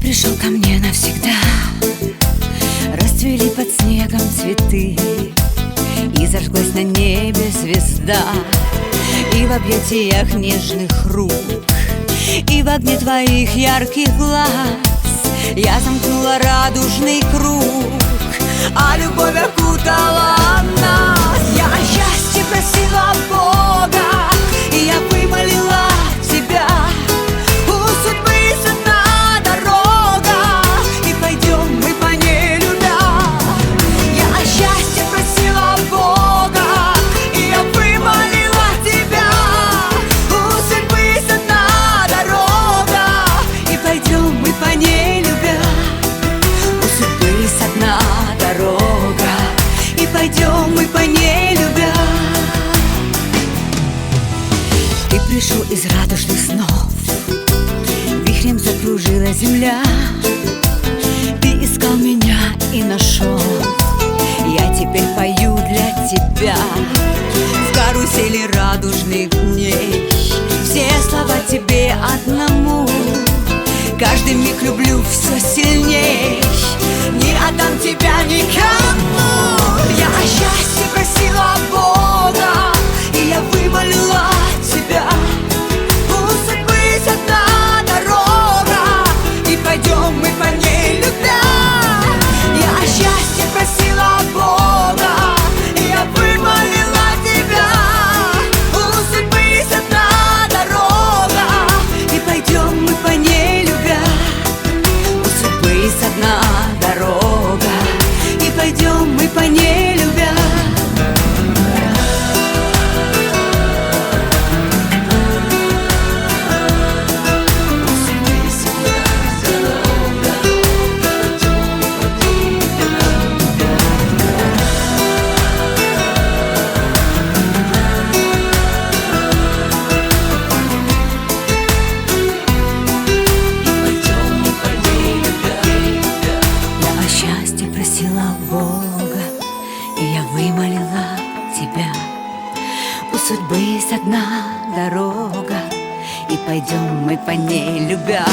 пришел ко мне навсегда. Расцвели под снегом цветы, и зажглась на небе звезда. И в объятиях нежных рук, и в огне твоих ярких глаз я замкнула радужный круг, а любовь окутала нас. Я о счастье просила Бога, и я вымолила тебя. У судьбы одна дорога, и пойдем мы по ней, любя. Я о счастье просила Бога, и я вымолила тебя. У судьбы одна дорога, и пойдем мы по ней, любя. У судьбы одна дорога, и пойдем мы по ней, любя. Ты пришел из радужных снов, вихрем закружила земля. Ты искал меня и нашел, я теперь пою для тебя. В карусели радужных дней все слова тебе одному. Каждый миг люблю все сильней, не отдам тебя никому. Я о счастье просила Бога, и я вымолила тебя. У судьбы одна дорога, и пойдем мы по ней, любя. Я о счастье просила Бога, и я вымолила тебя. У судьбы одна дорога, и пойдем мы по ней, любя. У судьбы одна дорога, и пойдем мы по ней, любя. Бога, и я вымолила тебя. У судьбы есть одна дорога, и пойдем мы по ней, любя.